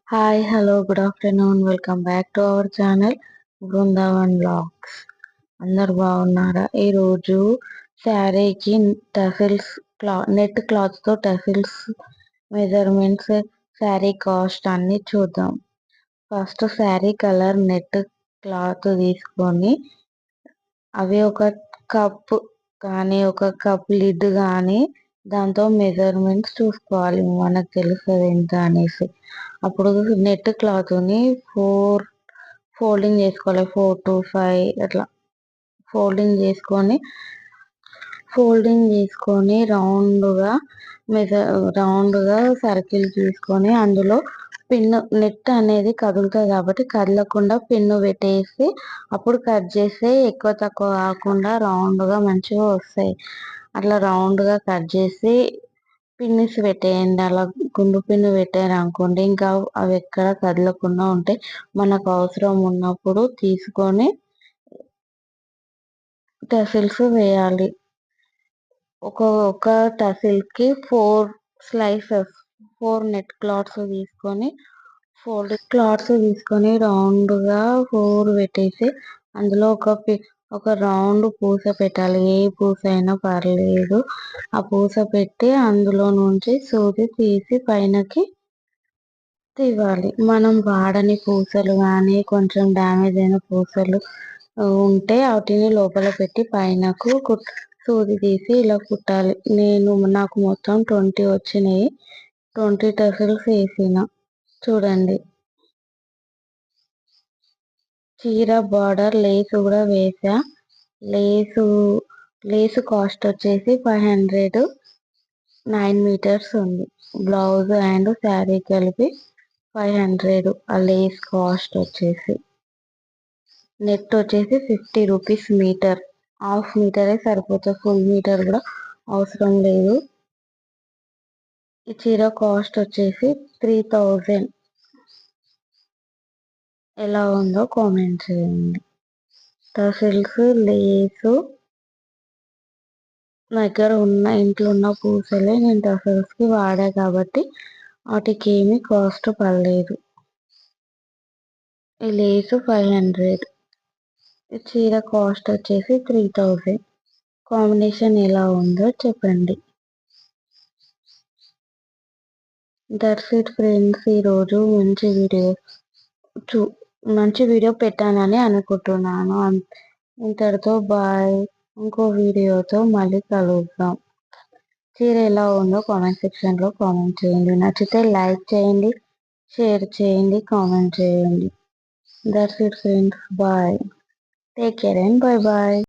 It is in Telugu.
Hi, hello, good afternoon. Welcome back to our channel Brindavan vlogs. అందరు బాగున్నారా? ఈరోజు శారీకి టసిల్స్ నెట్ క్లాత్తో టసిల్స్ మెజర్మెంట్స్, శారీ కాస్ట్ అన్ని చూద్దాం. First sari colour net cloth తీసుకొని అవి ఒక కప్ కానీ ఒక కప్ లిడ్ కానీ దాంతో మెజర్మెంట్స్ చూసుకోవాలి, మనకు తెలుస్తుంది ఎంత అనేసి. అప్పుడు నెట్ క్లాత్ని ఫోల్డింగ్ చేసుకోవాలి, 4 to 5 అట్లా ఫోల్డింగ్ చేసుకొని రౌండ్గా సర్కిల్ తీసుకొని అందులో పిన్ను, నెట్ అనేది కదులుతుంది కాబట్టి కదలకుండా పిన్ను పెట్టేసి అప్పుడు కట్ చేస్తే ఎక్కువ తక్కువ కాకుండా రౌండ్గా మంచిగా వస్తాయి. అట్లా రౌండ్గా కట్ చేసి పిన్నిస్ పెట్టేయండి. అలా గుండు పిన్ను పెట్టారు అనుకోండి, ఇంకా అవి ఎక్కడ కదలకుండా ఉంటాయి. మనకు అవసరం ఉన్నప్పుడు తీసుకొని టసిల్స్ వేయాలి. ఒక టసిల్కి 4 నెట్ క్లాత్స్ తీసుకొని రౌండ్గా 4 పెట్టేసి అందులో ఒక రౌండ్ పూస పెట్టాలి. ఏ పూస అయినా పర్లేదు. ఆ పూస పెట్టి అందులో నుంచి సూది తీసి పైనకి తీవాలి. మనం వాడని పూసలు కానీ కొంచెం డ్యామేజ్ అయిన పూసలు ఉంటే వాటిని లోపల పెట్టి పైనకు సూది తీసి ఇలా కుట్టాలి. నాకు మొత్తం 20 వచ్చినాయి. 20 టసిల్స్ వేసిన. చూడండి, చీర బార్డర్ లేస్ కూడా వేసా. లేసు కాస్ట్ వచ్చేసి 500, 9 మీటర్స్ ఉంది. బ్లౌజ్ అండ్ శారీ కలిపి 500. ఆ లేస్ కాస్ట్ వచ్చేసి నెట్ వచ్చేసి 50 రూపీస్ మీటర్. హాఫ్ మీటరే సరిపోతుంది, ఫుల్ మీటర్ కూడా అవసరం లేదు. ఈ చీర కాస్ట్ వచ్చేసి 3000. ఎలా ఉందో కామెంట్ చేయండి. టసిల్స్, లేసు దగ్గర ఇంట్లో ఉన్న పూసలే నేను టసిల్స్కి వాడా కాబట్టి వాటికి ఏమీ కాస్ట్ పడలేదు. ఈ లేసు 500. ఈ చీర కాస్ట్ వచ్చేసి 3000. కాంబినేషన్ ఎలా ఉందో చెప్పండి. That's it friends. ఈరోజు మంచి వీడియో పెట్టానని అనుకుంటున్నాను. ఇంతటితో బాయ్. ఇంకో వీడియోతో మళ్ళీ కలుద్దాం. చీర ఎలా ఉందో కామెంట్ సెక్షన్లో కామెంట్ చేయండి. నచ్చితే లైక్ చేయండి, షేర్ చేయండి, కామెంట్ చేయండి. That's it friends. Bye. Take care and bye bye.